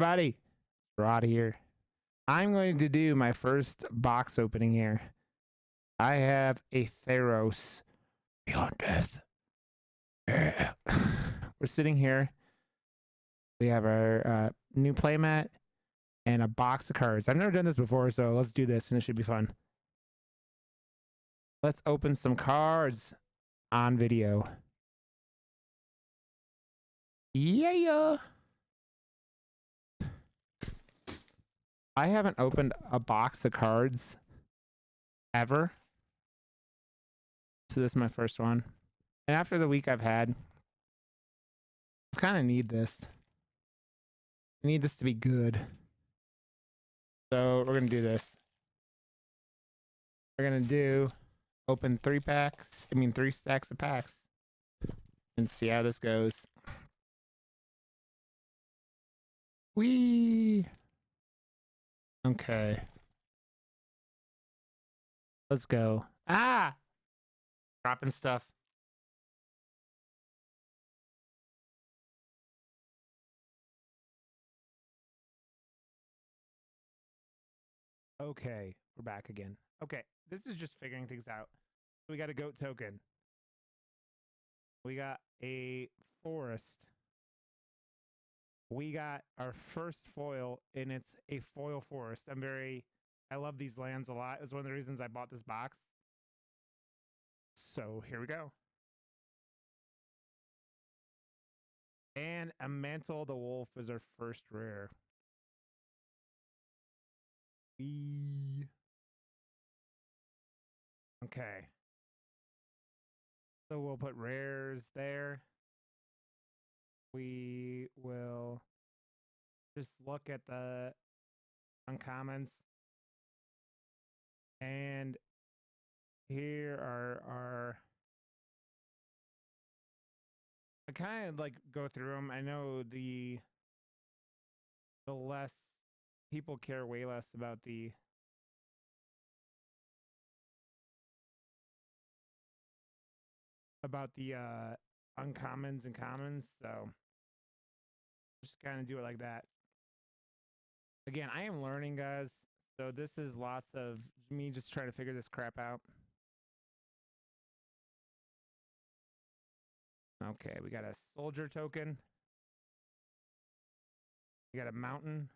everybody? Rod here. I'm going to do my first box opening here. I have a Theros Beyond Death. Yeah. We're sitting here. We have our new playmat and a box of cards. I've never done this before, so let's do this and it should be fun. Let's open some cards on video. Yeah. I haven't opened a box of cards ever. So this is my first one. And after the week I've had, I kind of need this. I need this to be good. So we're going to do this. We're going to open 3 stacks of packs and see how this goes. Whee! Okay. Let's go. Ah! Dropping stuff. Okay, we're back again. Okay, this is just figuring things out. We got a goat token. We got a forest. We got our first foil, and it's a foil forest. I love these lands a lot. It was one of the reasons I bought this box. So here we go. And a Mantle the Wolf is our first rare. Okay. So we'll put rares there. We will just look at the uncommons. And here are our... I kind of like go through them. I know the less people care way less about the uncommons and commons, so just kind of do it like that. Again, I am learning, guys, so this is lots of me just trying to figure this crap out. Okay, we got a soldier token. We got a mountain.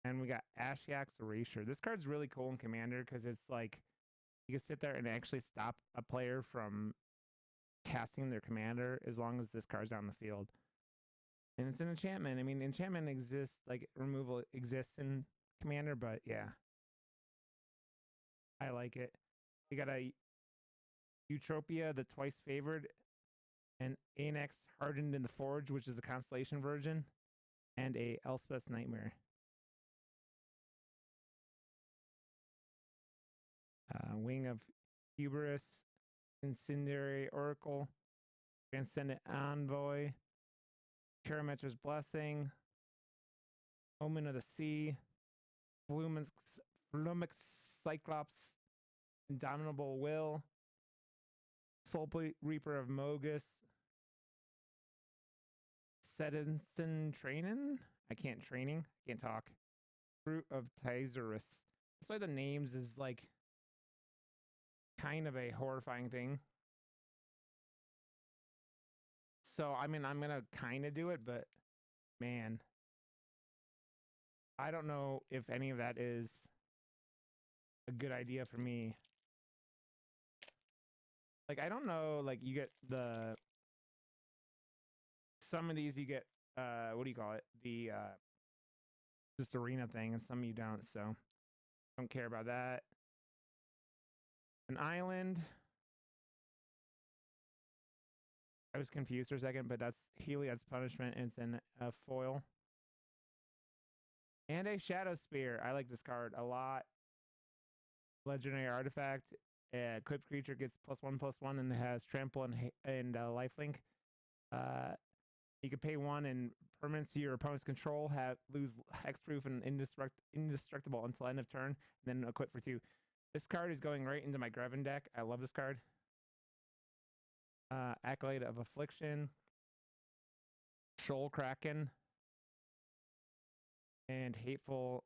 And we got Ashiok's Erasure. This card's really cool in Commander because it's like you can sit there and actually stop a player from casting their commander as long as this card's on the field. And it's an enchantment. I mean, enchantment exists, like removal exists in Commander, but yeah. I like it. We got a Eutropia, the twice favored, and Anax Hardened in the Forge, which is the Constellation version, and a Elspeth's Nightmare. Wing of Hubris, Incendiary Oracle, Transcendent Envoy, Karametra's Blessing, Omen of the Sea, Flumix Cyclops, Indomitable Will, Soul Reaper of Mogus, Sedinson Trainin? I can't talk. Fruit of Tyzerus. That's why the names is like kind of a horrifying thing. So, I mean, I'm going to kind of do it, but man, I don't know if any of that is a good idea for me. Like, I don't know, like, you get some of these you get, what do you call it? The, just arena thing, and some you don't, so don't care about that. An island. I was confused for a second, but that's Heliod's Punishment, and it's in a foil. And a Shadow Spear. I like this card a lot. Legendary artifact. Equipped creature gets +1/+1, and it has trample and lifelink. You can pay 1 and permanents your opponent's control, lose hexproof and indestructible until end of turn, and then equip for 2. This card is going right into my Greven deck. I love this card. Acolyte of Affliction. Shoal Kraken. and Hateful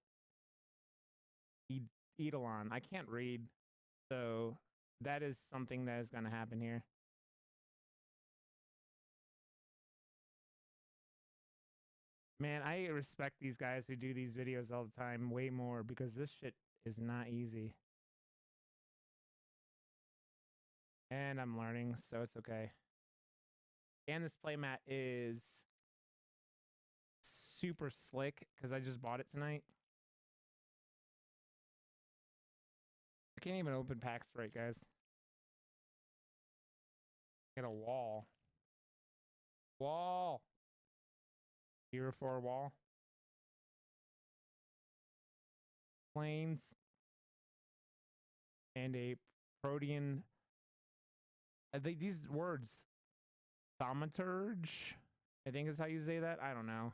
Eidolon. I can't read, so that is something that is going to happen here. Man, I respect these guys who do these videos all the time way more because this shit is not easy. And I'm learning, so it's okay. And this playmat is super slick because I just bought it tonight. I can't even open packs right, guys. Get a wall. Wall. Here for a wall. Planes. And a protean. I think these words. Thaumaturge. I think is how you say that. I don't know.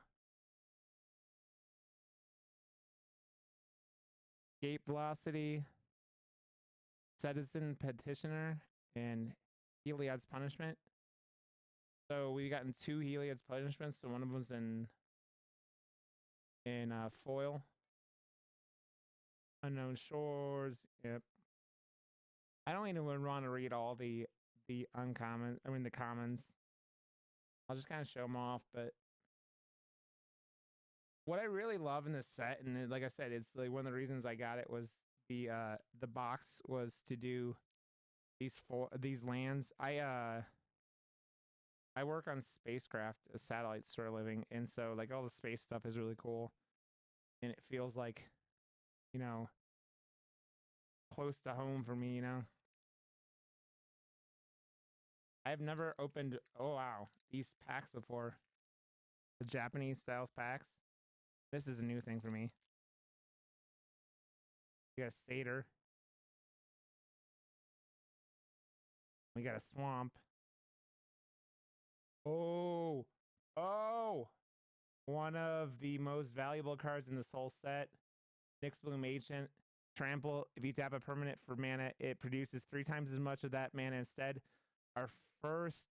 Gate velocity. Citizen petitioner. And Heliod's punishment. So we've gotten 2 Heliod's punishments. So one of them's in foil. Unknown shores. Yep. I don't even want to read all the uncommon. I mean the commons. I'll just kind of show them off. But what I really love in this set, and like I said, it's like one of the reasons I got it was the box was to do these lands. I work on spacecraft, satellites for a living, and so like all the space stuff is really cool, and it feels like, you know, close to home for me, you know. I've never opened, oh wow, these packs before. The Japanese styles packs. This is a new thing for me. We got a satyr. We got a swamp. Oh, oh, one of the most valuable cards in this whole set. Nyx Bloom Ancient. Trample. If you tap a permanent for mana, it produces 3 times as much of that mana instead. Our first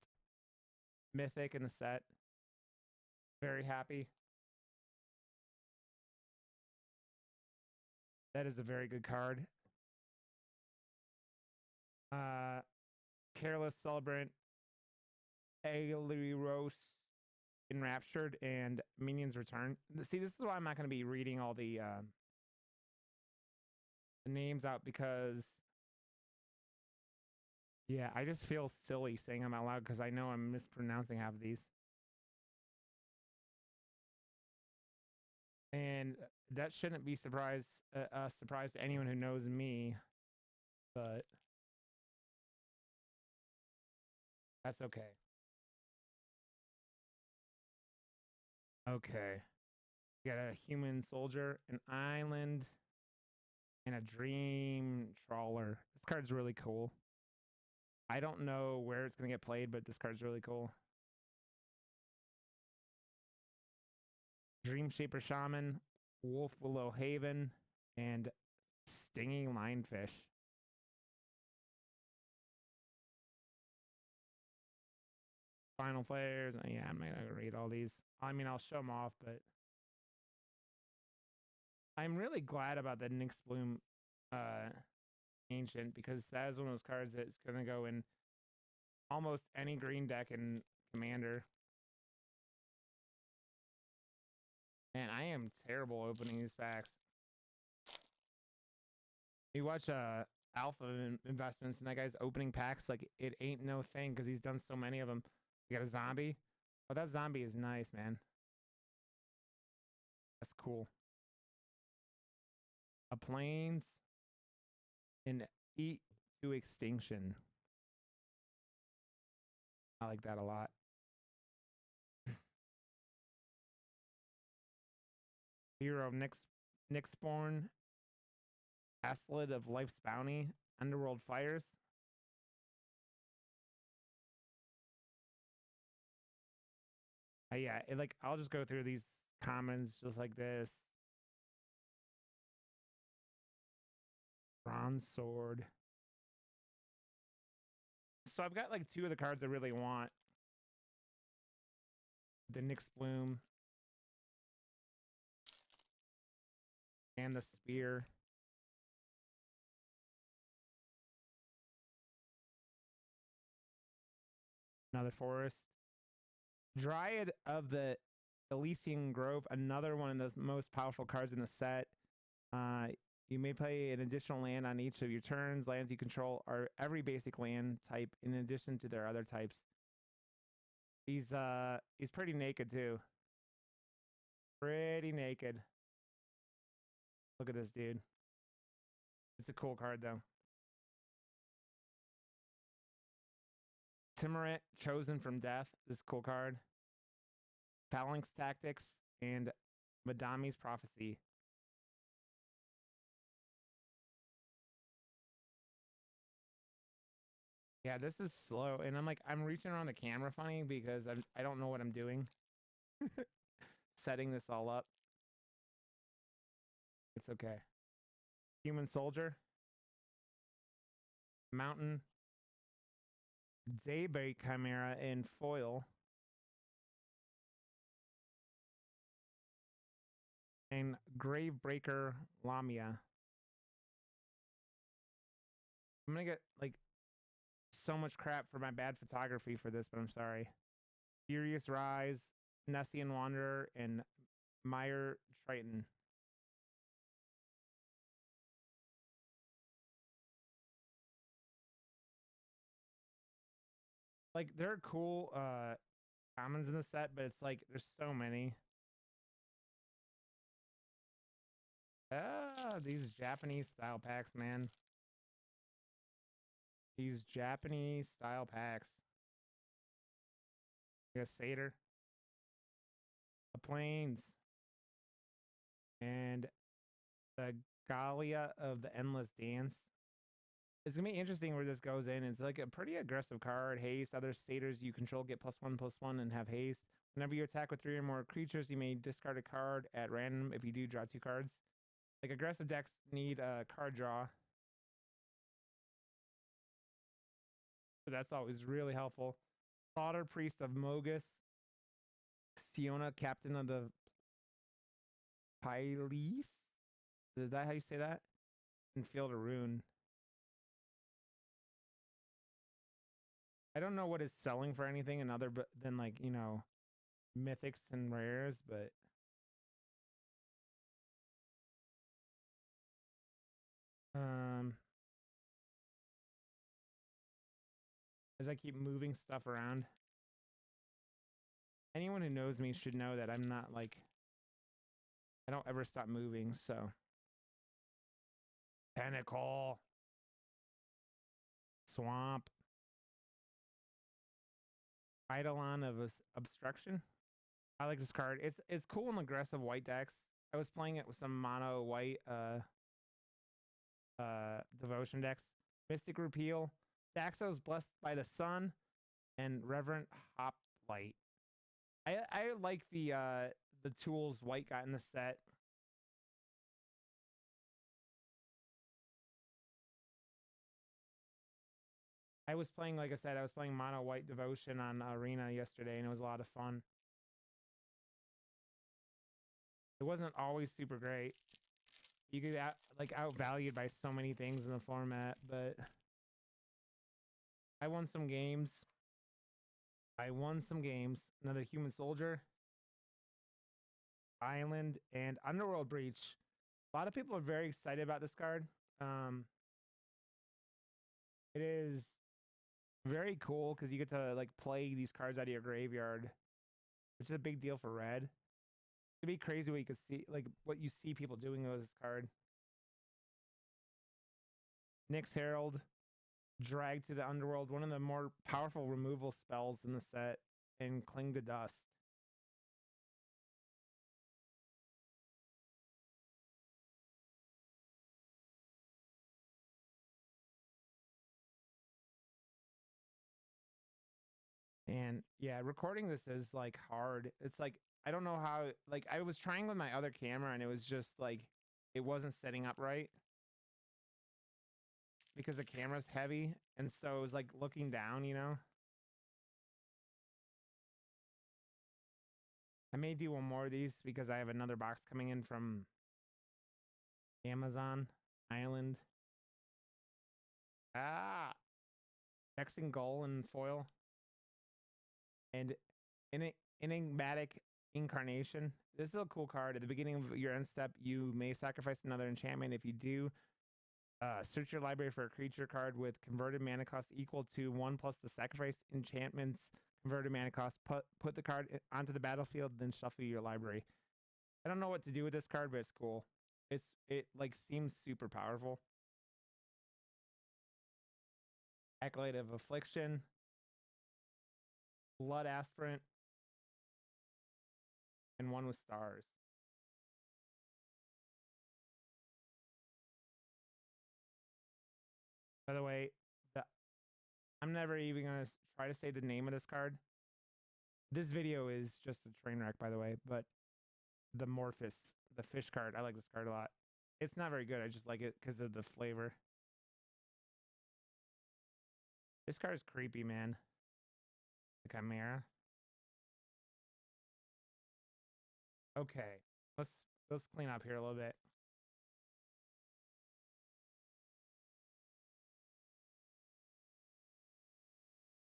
mythic in the set. Very happy. That is a very good card. Careless Celebrant. Theros Enraptured and Minions Return. See, this is why I'm not going to be reading all the names out because, yeah, I just feel silly saying them out loud because I know I'm mispronouncing half of these. And that shouldn't be a surprise to anyone who knows me, but that's okay. Okay. We got a human soldier, an island, and a dream trawler. This card's really cool. I don't know where it's going to get played, but this card's really cool. Dream Shaper Shaman, Wolf Willow Haven, and Stinging Lionfish. Final Flares. Yeah, I'm not going to read all these. I mean, I'll show them off, but I'm really glad about the Nyx Bloom Ancient because that is one of those cards that's going to go in almost any green deck in Commander. Man, I am terrible opening these packs. You watch Alpha Investments and that guy's opening packs like it ain't no thing because he's done so many of them. You got a zombie. Oh, that zombie is nice, man. That's cool. A planes and eat to extinction. I like that a lot. Hero of Nyxborn. Aslet of Life's Bounty. Underworld Fires. Yeah, I'll just go through these commons just like this. Bronze Sword. So I've got like 2 of the cards I really want. The Nyx Bloom. And the spear. Another forest. Dryad of the Elysian Grove, another one of the most powerful cards in the set. Uh, you may play an additional land on each of your turns. Lands you control are every basic land type in addition to their other types. He's pretty naked too. Pretty naked. Look at this dude. It's a cool card though. Timurit, Chosen from Death. This cool card. Phalanx Tactics and Madami's Prophecy. Yeah, this is slow, and I'm reaching around the camera funny because I don't know what I'm doing. Setting this all up. It's okay. Human Soldier. Mountain. Daybreak Chimera in foil. And Gravebreaker Lamia. I'm gonna get like so much crap for my bad photography for this, but I'm sorry. Furious Rise, Nessian Wanderer, and Meyer Triton. Like there are cool commons in the set, but it's like there's so many. Ah, these Japanese style packs, man. These Japanese style packs. A satyr, the plains, and the Galia of the Endless Dance. It's gonna be interesting where this goes in. It's like a pretty aggressive card. Haste. Other satyrs you control get +1/+1 and have haste. Whenever you attack with 3 or more creatures, you may discard a card at random. If you do, draw 2 cards. Like aggressive decks need a card draw. So that's always really helpful. Slaughter Priest of Mogus. Siona, Captain of the Pyles. Is that how you say that? And Field a Rune. I don't know what it's selling for anything and other than like, you know, mythics and rares, but as I keep moving stuff around. Anyone who knows me should know that I'm not like I don't ever stop moving, so Pinnacle. Swamp. Eidolon of Obstruction. I like this card. It's cool in aggressive white decks. I was playing it with some mono white devotion decks. Mystic Repeal. Daxos Blessed by the Sun and Reverent Hoplite. I like the tools white got in the set. I was playing, like I said, I was playing mono white devotion on Arena yesterday, and it was a lot of fun. It wasn't always super great. You get outvalued by so many things in the format, but I won some games. Another Human Soldier, Island, and Underworld Breach. A lot of people are very excited about this card. It is very cool because you get to like play these cards out of your graveyard, which is a big deal for red. It'd be crazy what you could see, like what you see people doing with this card. Nyx Herald, Drag to the Underworld, one of the more powerful removal spells in the set, and Cling to Dust. And yeah, recording this is like hard. It's like I don't know how, like I was trying with my other camera and it was just like it wasn't setting up right because the camera's heavy, and so it was like looking down, you know. I may do one more of these because I have another box coming in from Amazon Island. Ah, Vexing Gull and foil. And Enigmatic Incarnation. This is a cool card. At the beginning of your end step, you may sacrifice another enchantment. If you do, search your library for a creature card with converted mana cost equal to 1 plus the sacrifice enchantment's converted mana cost. Put the card onto the battlefield, then shuffle your library. I don't know what to do with this card, but it's cool. It like seems super powerful. Acolyte of Affliction, Blood Aspirant, and one with stars. By the way, I'm never even gonna try to say the name of this card. This video is just a train wreck, by the way, but the Morphus, the fish card, I like this card a lot. It's not very good. I just like it because of the flavor. This card is creepy, man. The Chimera. Okay, let's clean up here a little bit.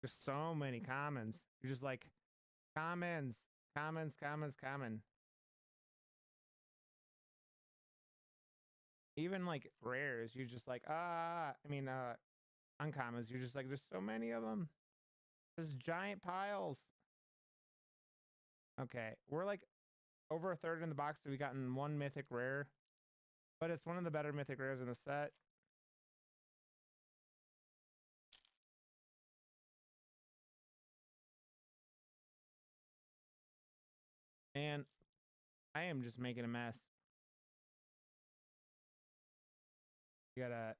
There's so many commons. You're just like commons, commons, commons, common. Even like rares, you're just like uncommons. You're just like there's so many of them. There's giant piles. Okay, we're like over a third in the box. So we've gotten one mythic rare, but it's one of the better mythic rares in the set. And I am just making a mess. You got a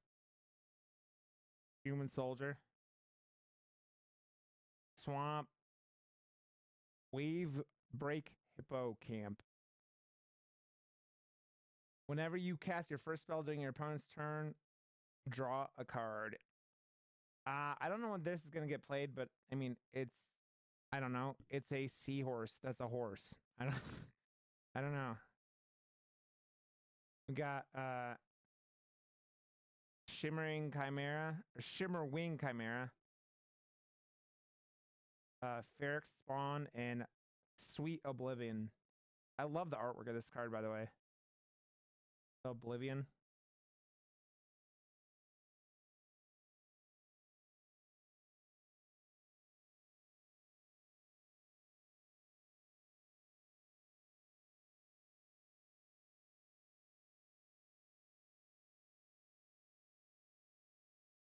human soldier, swamp, wave break hippo camp. Whenever you cast your first spell during your opponent's turn, draw a card. I don't know when this is gonna get played, but I mean I don't know. It's a seahorse. That's a horse. I don't know. We got Shimmering Chimera or Shimmer Wing Chimera. Ferric Spawn and Sweet Oblivion. I love the artwork of this card, by the way. Oblivion.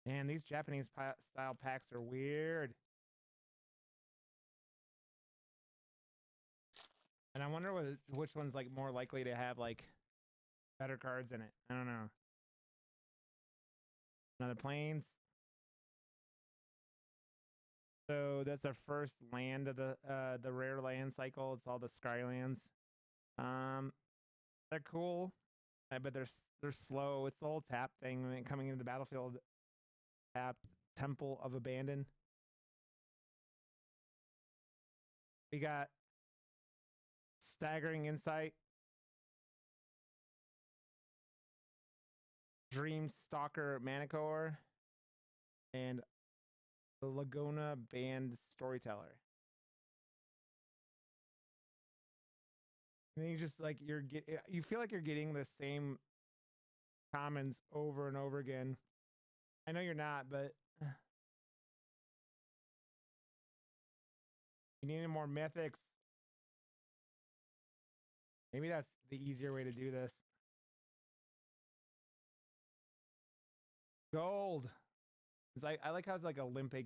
Man, these Japanese style packs are weird. And I wonder which one's like more likely to have like better cards in it. I don't know. Another Plains. So that's our first land of the rare land cycle. It's all the Skylands. They're cool, but they're slow. It's the whole tap thing coming into the battlefield. Tapped Temple of Abandon. We got Staggering Insight, Dream Stalker Manicore, and the Laguna Band Storyteller. And then you just like you feel like you're getting the same commons over and over again. I know you're not, but you need more mythics. Maybe that's the easier way to do this. Gold. It's like I like how it's like Olympic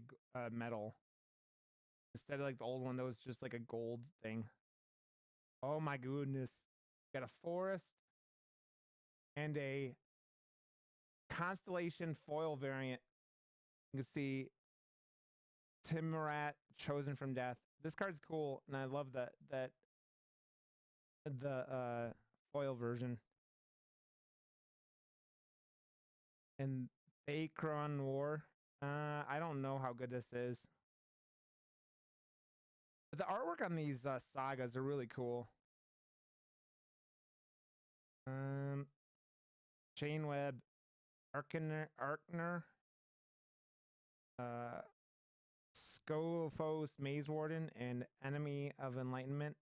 medal instead of like the old one that was just like a gold thing. Oh my goodness. Got a forest and a constellation foil variant. You can see Timorat Chosen from Death. This card's cool, and I love that the foil version. And Akron War. I don't know how good this is. But the artwork on these sagas are really cool. Chainweb, Arkner, uh, Scophos Maze Warden, and Enemy of Enlightenment.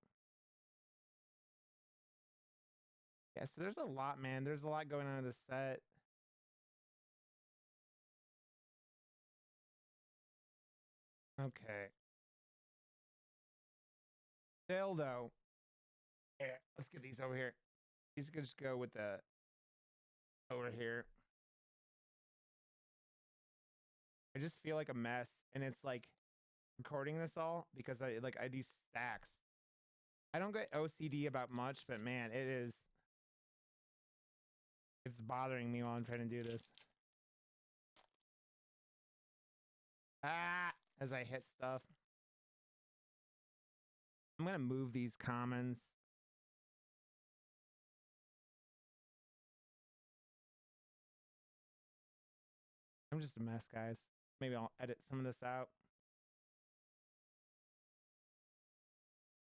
Yeah, so there's a lot, man. There's a lot going on in the set. Okay. Dildo. Yeah, let's get these over here. These could just go with the over here. I just feel like a mess, and it's like recording this all because I do stacks. I don't get OCD about much, but man, it's bothering me while I'm trying to do this. Ah, as I hit stuff. I'm gonna move these commons. I'm just a mess, guys. Maybe I'll edit some of this out.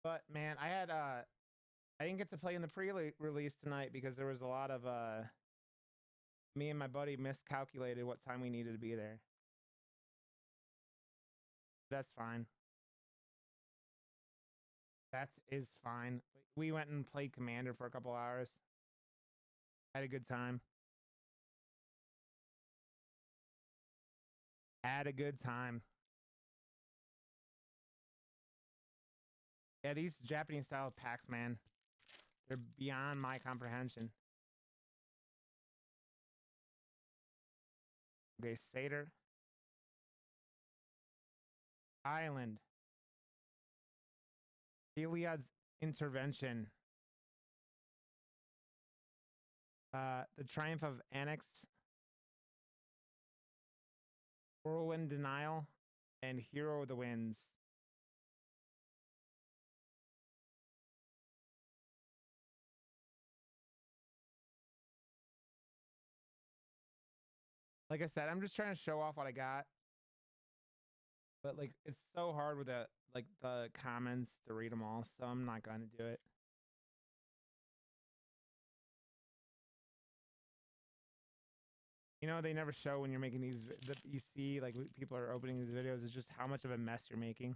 But man, I didn't get to play in the pre-release tonight because there was a lot of me and my buddy miscalculated what time we needed to be there. That's fine. That is fine. We went and played Commander for a couple hours. Had a good time. Had a good time. Yeah, these Japanese style packs, man, they're beyond my comprehension. Okay, Satyr. Island. Iliad's Intervention. The Triumph of Annex. Whirlwind Denial. And Hero of the Winds. Like I said, I'm just trying to show off what I got. But like it's so hard with the comments to read them all, so I'm not going to do it. You know, they never show when you're making these that you see like people are opening these videos is just how much of a mess you're making.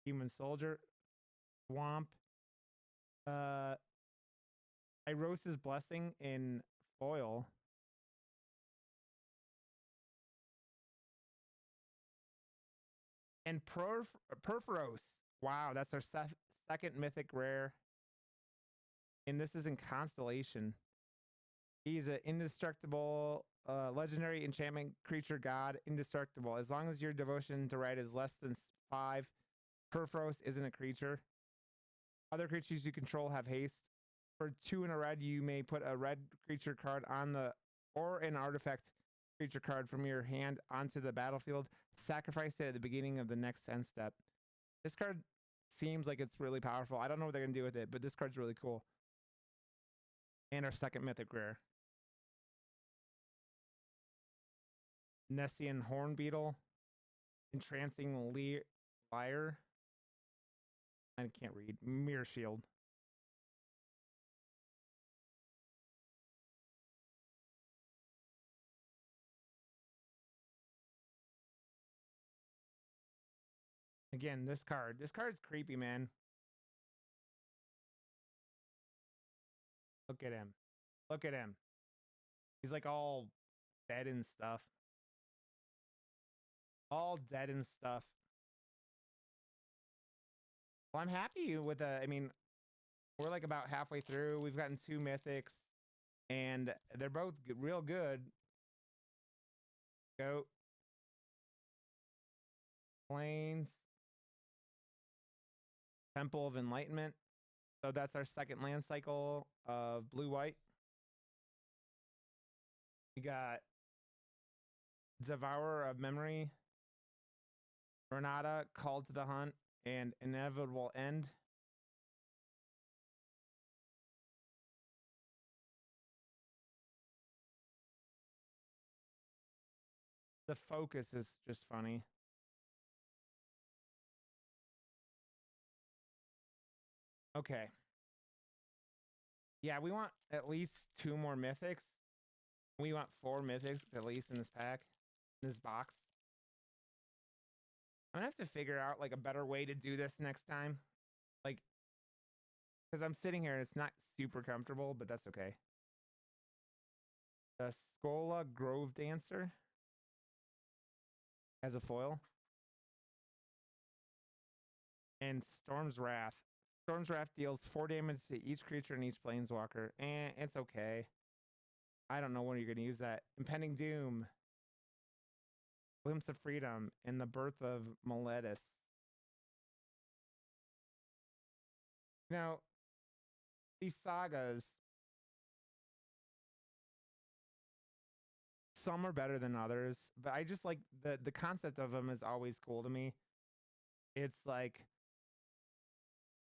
Human Soldier, Swamp, Irosa's Blessing in foil. And Perforos. Wow, that's our second mythic rare. And this is in Constellation. He's an indestructible, legendary enchantment creature god, indestructible. As long as your devotion to red is less than 5, Perforos isn't a creature. Other creatures you control have haste. For 2 in a red, you may put a red creature card on the or an artifact creature card from your hand onto the battlefield. Sacrifice it at the beginning of the next end step. This card seems like it's really powerful. I don't know what they're gonna do with it, but this card's really cool. And our second mythic rare. Nessian Hornbeetle. Entrancing Lyre. I can't read. Mirror Shield. Again, this card's creepy, man. Look at him. Look at him. He's like all dead and stuff. All dead and stuff. Well, I'm happy with I mean, we're like about halfway through. We've gotten 2 mythics, and they're both real good. Goat. Plains. Temple of Enlightenment. So that's our second land cycle of blue-white. We got Devourer of Memory, Renata, Call to the Hunt, and Inevitable End. The focus is just funny. Okay. Yeah, we want at least 2 more mythics. We want 4 mythics at least in this pack, in this box. I'm gonna have to figure out like a better way to do this next time. Like, because I'm sitting here and it's not super comfortable, but that's okay. The Skola Grove Dancer as a foil. And Storm's Wrath. Storm's Wrath deals 4 damage to each creature and each planeswalker. It's okay. I don't know when you're going to use that. Impending Doom. Glimpse of Freedom. And the Birth of Meletis. Now, these sagas, some are better than others, but I just like the concept of them is always cool to me. It's like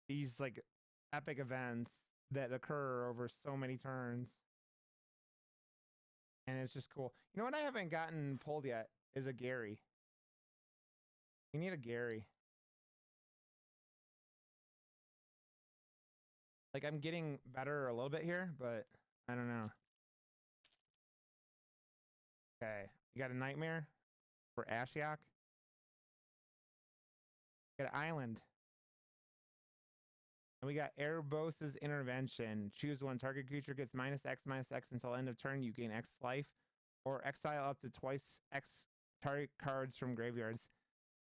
these like epic events that occur over so many turns. And it's just cool. You know what I haven't gotten pulled yet is a Gary. We need a Gary. Like I'm getting better a little bit here, but I don't know. Okay, you got a Nightmare for Ashiok. Got an Island. And we got Erebos' Intervention. Choose one. Target creature gets -X until end of turn. You gain X life. Or exile up to twice X target cards from graveyards.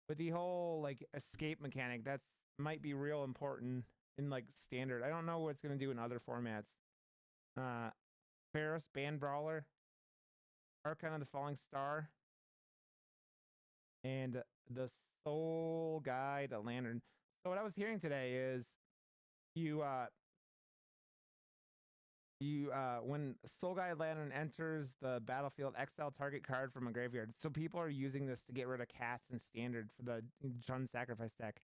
With the whole like escape mechanic, that's might be real important in like standard. I don't know what it's gonna do in other formats. Theros, Band Brawler, Archon of the Falling Star, and the Soul Guide Lantern. So what I was hearing today is you when Soul Guide Lantern enters the battlefield, exile target card from a graveyard. So people are using this to get rid of cats in standard for the Jund Sacrifice deck,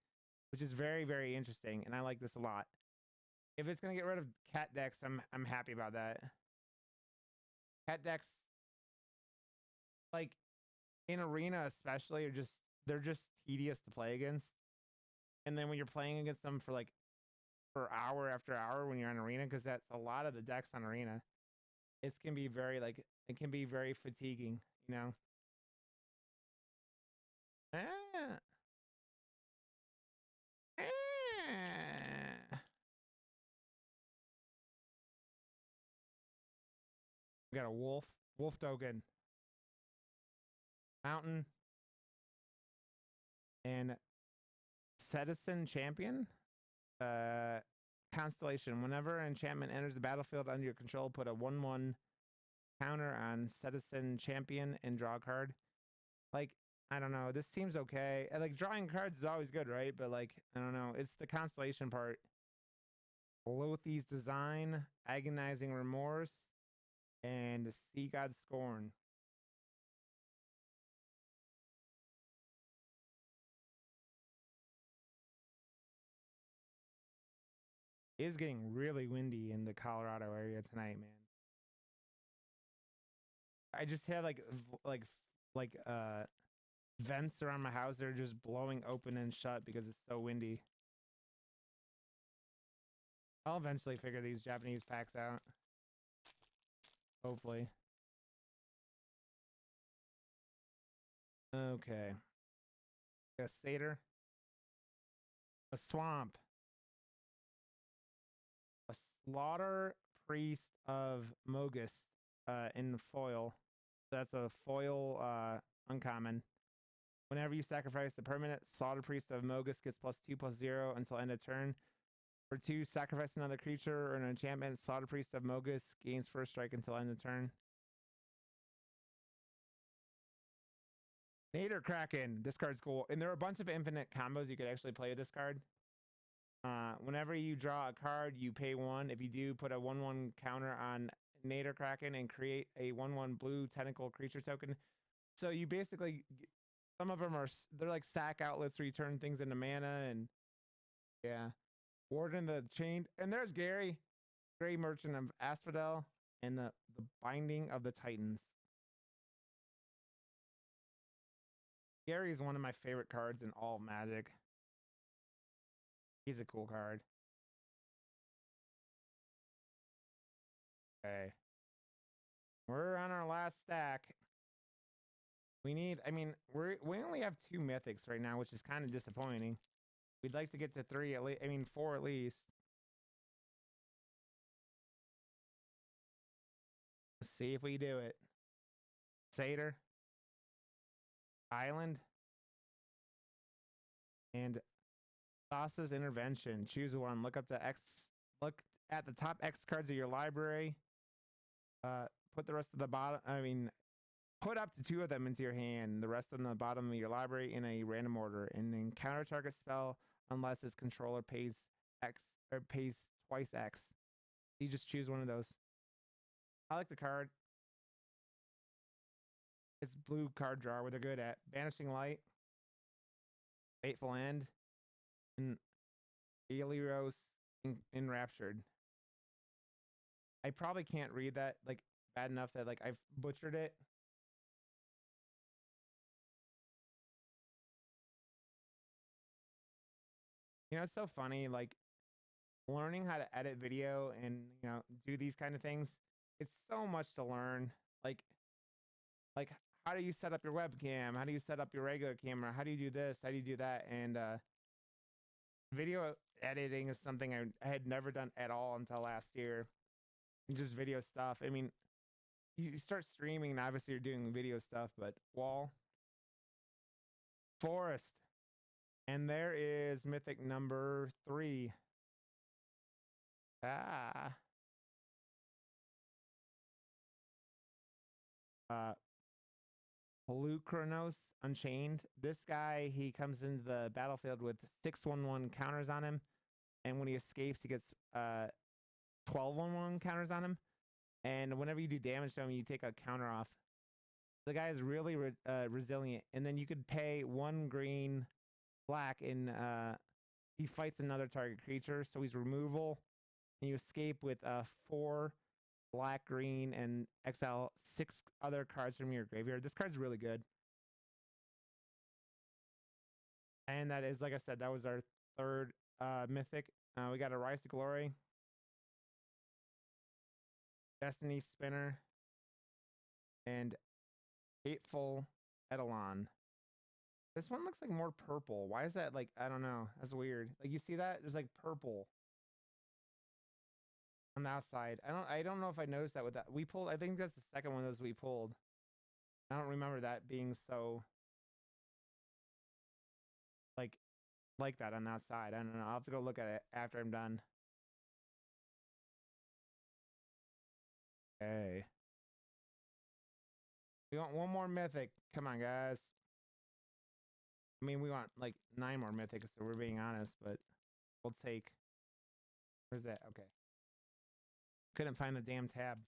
which is very, very interesting, and I like this a lot. If it's gonna get rid of cat decks, I'm happy about that. Cat decks, like in arena especially, are just they're just tedious to play against. And then when you're playing against them for hour after hour when you're on arena, because that's a lot of the decks on arena, it can be very like it can be very fatiguing, you know. Ah. Ah. We got a wolf token, mountain, and citizen champion. Constellation. Whenever an enchantment enters the battlefield under your control, put a 1/1 counter on citizen champion and draw a card. Like, I don't know. This seems okay. Like drawing cards is always good, right? But like, I don't know. It's the constellation part. Lothi's Design, Agonizing Remorse, and Sea God Scorn. It is getting really windy in the Colorado area tonight, man. I just have like vents around my house that are just blowing open and shut because it's so windy. I'll eventually figure these Japanese packs out. Hopefully. Okay. A satyr. A swamp. A slaughter priest of Mogus in foil. That's a foil uncommon. Whenever you sacrifice a permanent, Slaughter Priest of Mogus gets +2/+0 until end of turn. For 2, sacrifice another creature or an enchantment. Slaughter Priest of Mogus gains first strike until end of turn. Nader Kraken. This card's cool. And there are a bunch of infinite combos you could actually play with this card. Whenever you draw a card, you pay 1. If you do, put a 1/1 counter on Nader Kraken and create a 1/1 blue tentacle creature token. So you basically, some of them they're like sack outlets where you turn things into mana, and yeah. Warden the Chained. And there's Gary. Gray Merchant of Asphodel and the Binding of the Titans. Gary is one of my favorite cards in all Magic. He's a cool card. Okay. We're on our last stack. We need, I mean, we only have 2 mythics right now, which is kind of disappointing. We'd like to get to 3 at least, I mean 4 at least. Let's see if we do it. Satyr, Island, and Thassa's Intervention. Choose one. Look up the X. Look at the top X cards of your library. Uh, put the rest of the bottom. I mean, put up to 2 of them into your hand. The rest on the bottom of your library in a random order, and then counter target spell unless its controller pays X or pays twice X. You just choose one of those. I like the card. It's blue card draw where they're good at Banishing Light, Fateful End, and Elios Enraptured. I probably can't read that like bad enough that like I've butchered it. You know, it's so funny, like learning how to edit video and do these kind of things. It's so much to learn. Like how do you set up your webcam? How do you set up your regular camera? How do you do this? How do you do that? And video editing is something I had never done at all until last year. Just video stuff. I mean, you start streaming and obviously you're doing video stuff, but wall, forest, and there is mythic number 3. Ah. Uh, Polukranos Unchained. This guy, he comes into the battlefield with 6/1/1 counters on him, and when he escapes, he gets 12/1/1 counters on him. And whenever you do damage to him, you take a counter off. The guy is really resilient, and then you could pay 1 green black, and he fights another target creature, so he's removal, and you escape with 4 black, green, and exile 6 other cards from your graveyard. This card's really good. And that is, like I said, that was our 3rd mythic. We got a Rise to Glory, Destiny Spinner, and Hateful Eidolon. This one looks like more purple. Why is that? Like, I don't know. That's weird. Like, you see that? There's like purple on the outside. I don't know if I noticed that with that. We pulled, I think that's the second one of those we pulled. I don't remember that being so like that on that side. I don't know. I'll have to go look at it after I'm done. Okay. We want 1 more mythic. Come on, guys. I mean, we want like 9 more mythics, so we're being honest, but we'll take. Where's that? Okay. Couldn't find the damn tab.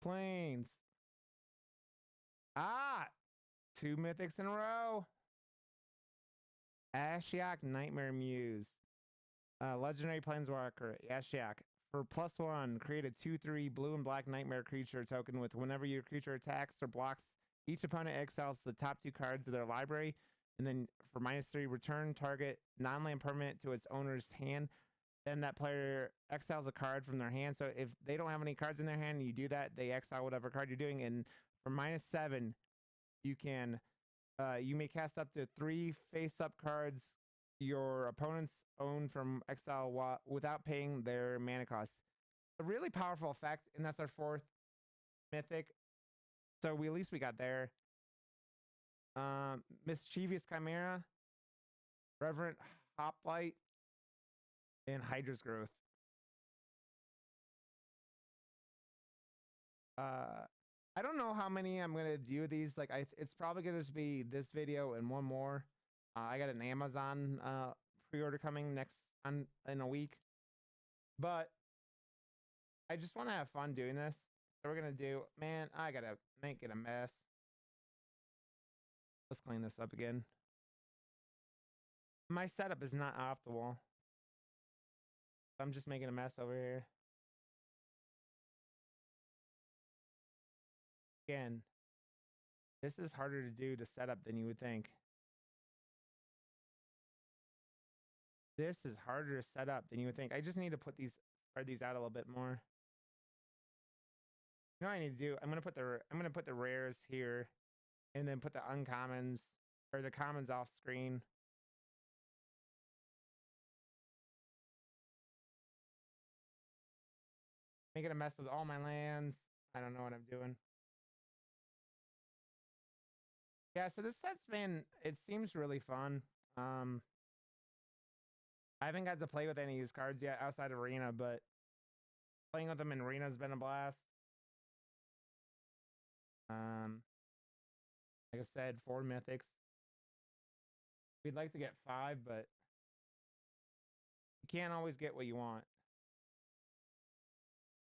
Planes. Ah! 2 mythics in a row. Ashiok Nightmare Muse. Legendary Planeswalker, Ashiok. For +1, create a 2/3 blue and black nightmare creature token with whenever your creature attacks or blocks, each opponent exiles the top 2 cards of their library. And then for -3, return target non-land permanent to its owner's hand. Then that player exiles a card from their hand. So if they don't have any cards in their hand and you do that, they exile whatever card you're doing. And for -7, you can you may cast up to 3 face-up cards your opponents own from exile without paying their mana cost. A really powerful effect, and that's our 4th mythic. So at least we got there. Mischievous Chimera, Reverent Hoplite, and Hydra's Growth. I don't know how many I'm gonna do these. Like, it's probably gonna just be this video and 1 more. I got an Amazon pre-order coming in a week, but I just want to have fun doing this. So we're gonna do. Man, I gotta make it a mess. Let's clean this up again. My setup is not optimal. I'm just making a mess over here. Again, this is harder to do to set up than you would think. This is harder to set up than you would think. I just need to spread these out a little bit more. You know what I need to do? I'm gonna put the rares here, and then put the uncommons or the commons off screen. Making a mess with all my lands. I don't know what I'm doing. Yeah, so this set's been, it seems really fun. I haven't got to play with any of these cards yet outside of Arena, but playing with them in Arena has been a blast. Like I said, 4 mythics. We'd like to get 5, but you can't always get what you want.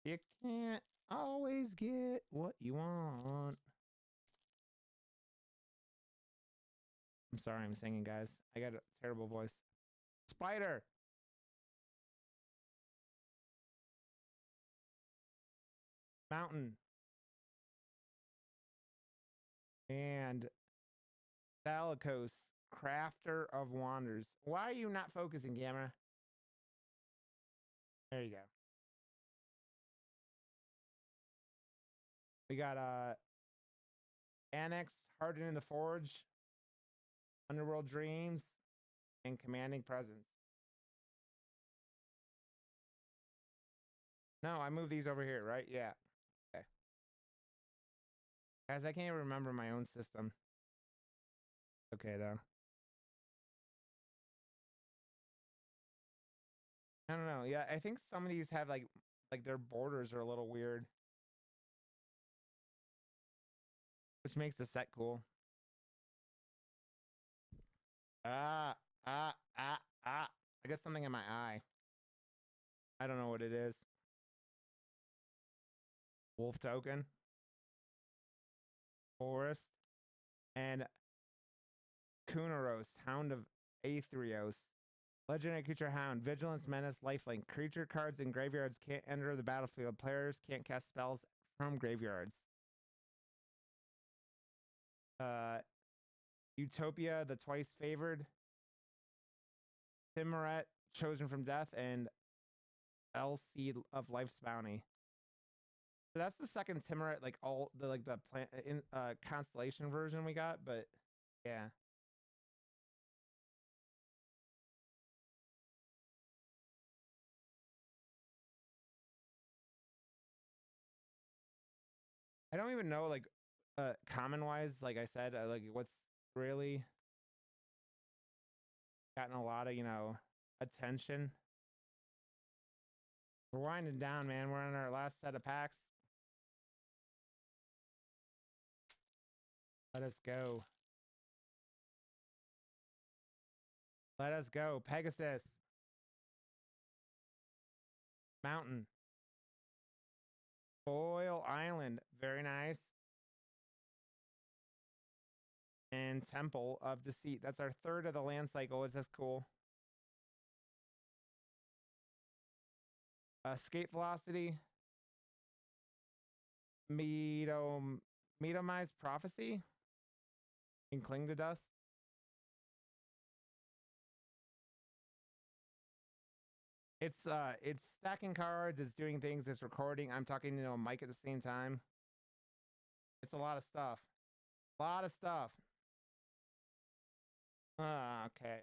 You can't always get what you want. I'm sorry I'm singing, guys. I got a terrible voice. Spider! Mountain. And Thalicos, Crafter of Wonders. Why are you not focusing, camera? There you go. We got Annex, Hardened in the Forge, Underworld Dreams, and Commanding Presence. No, I moved these over here, right? Yeah. Okay. Guys, I can't even remember my own system. Okay, though. I don't know. Yeah, I think some of these have like their borders are a little weird, which makes the set cool. Ah, ah, ah, ah. I got something in my eye. I don't know what it is. Wolf token. Forest. And Kunaros, Hound of Aetherios. Legendary creature Hound. Vigilance, Menace, Lifelink. Creature cards in graveyards can't enter the battlefield. Players can't cast spells from graveyards. Utopia, the twice favored. Timuret, chosen from death, and El Seed of Life's Bounty. So that's the second Timuret, like all the plant in constellation version we got, but yeah. I don't even know like common wise, like I said, like what's really gotten a lot of, attention. We're winding down, man. We're on our last set of packs. Let us go. Let us go. Pegasus. Mountain. Foil Island. Very nice. And Temple of Deceit. That's our third of the land cycle. Is this cool? Escape Velocity. Medomized Prophecy. And Cling to Dust. It's stacking cards, it's doing things, it's recording. I'm talking to a mic at the same time. It's a lot of stuff. A lot of stuff. Okay.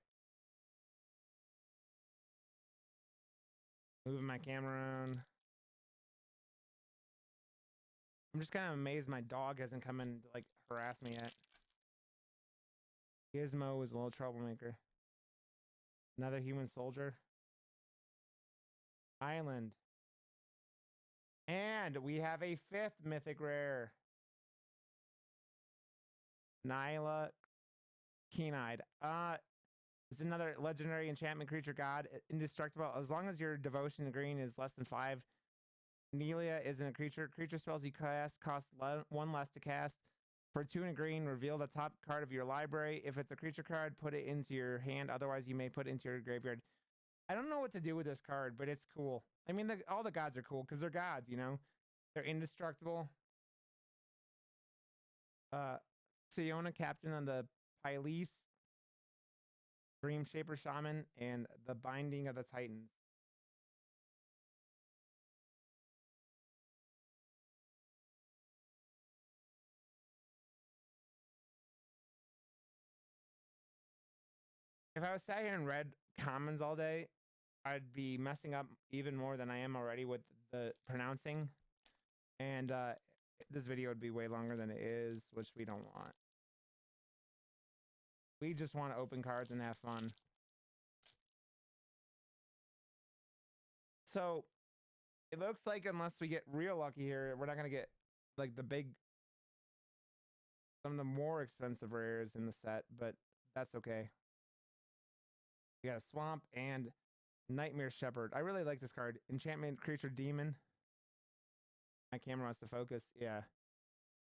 Moving my camera around. I'm just kind of amazed my dog hasn't come in to like harass me yet. Gizmo is a little troublemaker. Another human soldier. Island. And we have a 5th mythic rare. Nyla Keen-Eyed. It's another legendary enchantment creature god. Indestructible. As long as your devotion to green is less than 5. Nelia isn't a creature. Creature spells you cast cost 1 less to cast. For 2 and a green, reveal the top card of your library. If it's a creature card, put it into your hand. Otherwise, you may put it into your graveyard. I don't know what to do with this card, but it's cool. I mean, all the gods are cool because they're gods, you know? They're indestructible. Siona, captain on the Pylese. Dream Shaper Shaman, and the Binding of the Titans. If I was sat here and read commons all day, I'd be messing up even more than I am already with the pronouncing. And this video would be way longer than it is, which we don't want. We just want to open cards and have fun. So it looks like unless we get real lucky here, we're not going to get like some of the more expensive rares in the set, but that's okay. We got a Swamp and Nightmare Shepherd. I really like this card. Enchantment Creature Demon. My camera wants to focus. Yeah.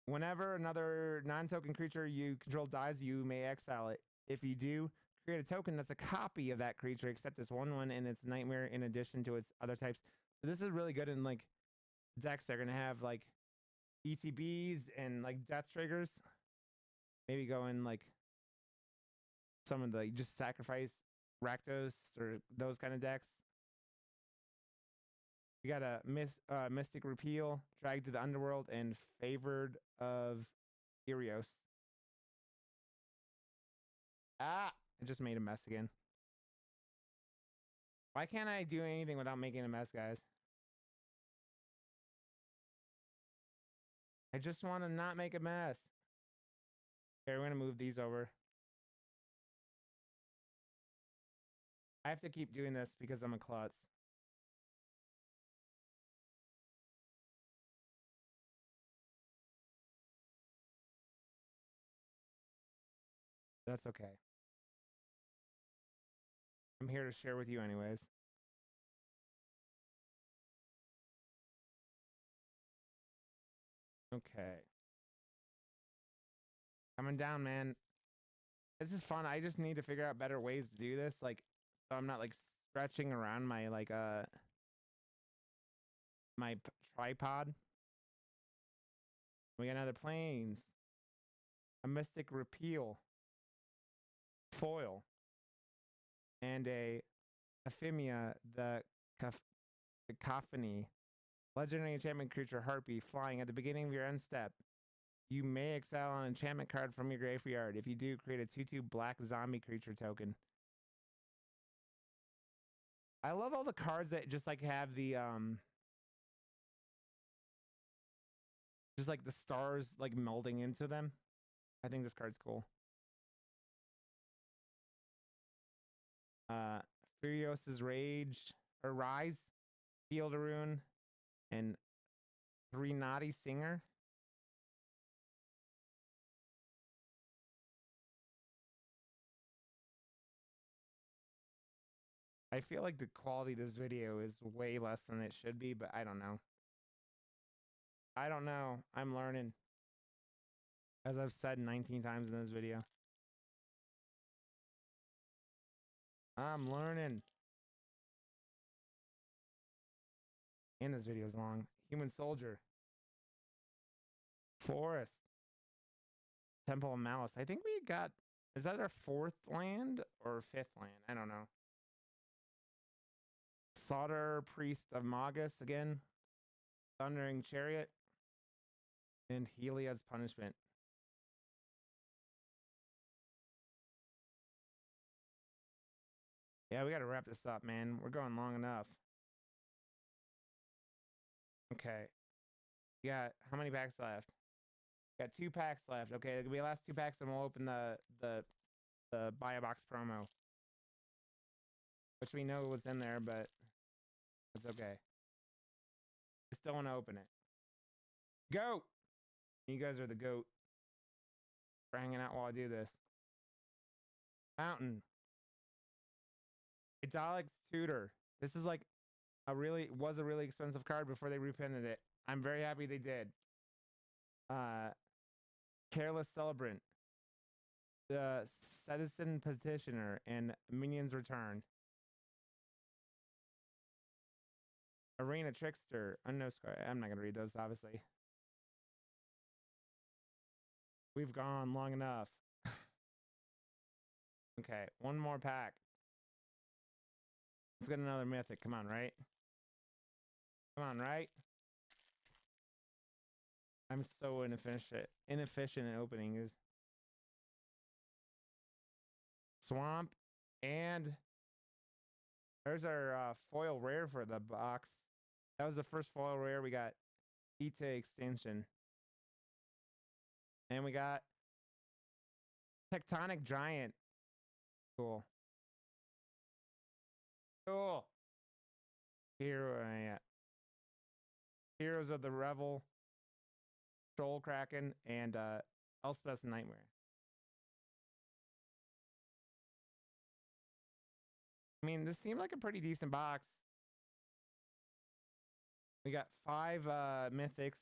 Whenever another non-token creature you control dies, you may exile it. If you do, create a token that's a copy of that creature, except it's one and it's Nightmare in addition to its other types. So this is really good in like decks. They're gonna have like ETBs and like death triggers. Maybe go in like some of the just sacrifice Rakdos or those kind of decks. We got a Mystic Repeal, Drag to the Underworld, and Favored of Theros. Ah, I just made a mess again. Why can't I do anything without making a mess, guys? I just want to not make a mess. Okay, we're going to move these over. I have to keep doing this because I'm a klutz. That's okay. I'm here to share with you anyways. Okay. Coming down, man. This is fun. I just need to figure out better ways to do this. Like, so I'm not like stretching around my like tripod. We got another planes. A Mystic Repeal. Foil. And a Ephemia, the Cacophony. Legendary enchantment creature Harpy, flying at the beginning of your end step. You may exile an enchantment card from your graveyard. If you do, create a 2/2 black zombie creature token. I love all the cards that just like have the just like the stars like melding into them. I think this card's cool. Furios's Rage or Rise, Field Rune, and 3 Naughty Singer. I feel like the quality of this video is way less than it should be, but I don't know. I don't know. I'm learning. As I've said 19 times in this video. I'm learning. And this video is long. Human Soldier. Forest. Temple of Malice. I think we got... Is that our 4th land or 5th land? I don't know. Slaughter Priest of Magus again. Thundering Chariot. And Heliod's Punishment. Yeah, we got to wrap this up, man. We're going long enough. Okay. We got how many packs left? Got 2 packs left. Okay, it'll be the last 2 packs, and we'll open the buy a box promo, which we know what's in there, but it's okay. I still want to open it. Go! You guys are the goat for hanging out while I do this. Fountain. Idolic Tutor. This is like was a really expensive card before they reprinted it. I'm very happy they did. Careless Celebrant. The Citizen Petitioner and Minions Return. Arena Trickster. Unknown Scar. I'm not going to read those, obviously. We've gone long enough. Okay, one more pack. Let's get another mythic. Come on, right? Come on, right? I'm so inefficient in opening is swamp, and there's our foil rare for the box. That was the first foil rare. We got Ita extension, and we got tectonic giant. Cool. Cool. Hero, yeah. Heroes of the Revel, Troll Kraken, and Elspeth's Nightmare. I mean, this seemed like a pretty decent box. We got 5 mythics,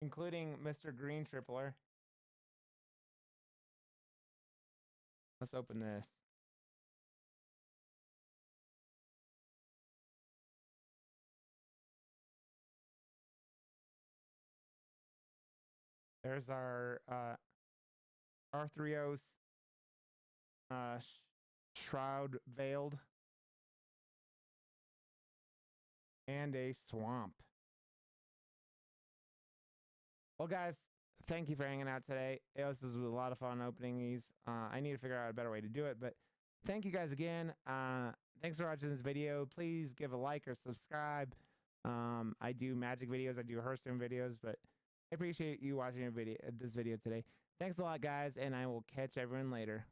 including Mr. Green Tripler. Let's open this. There's our Arthrios Shroud Veiled, and a Swamp. Well, guys, thank you for hanging out today. This was a lot of fun opening these. I need to figure out a better way to do it, but thank you guys again. Thanks for watching this video. Please give a like or subscribe. I do magic videos. I do Hearthstone videos, but I appreciate you watching this video today. Thanks a lot, guys, and I will catch everyone later.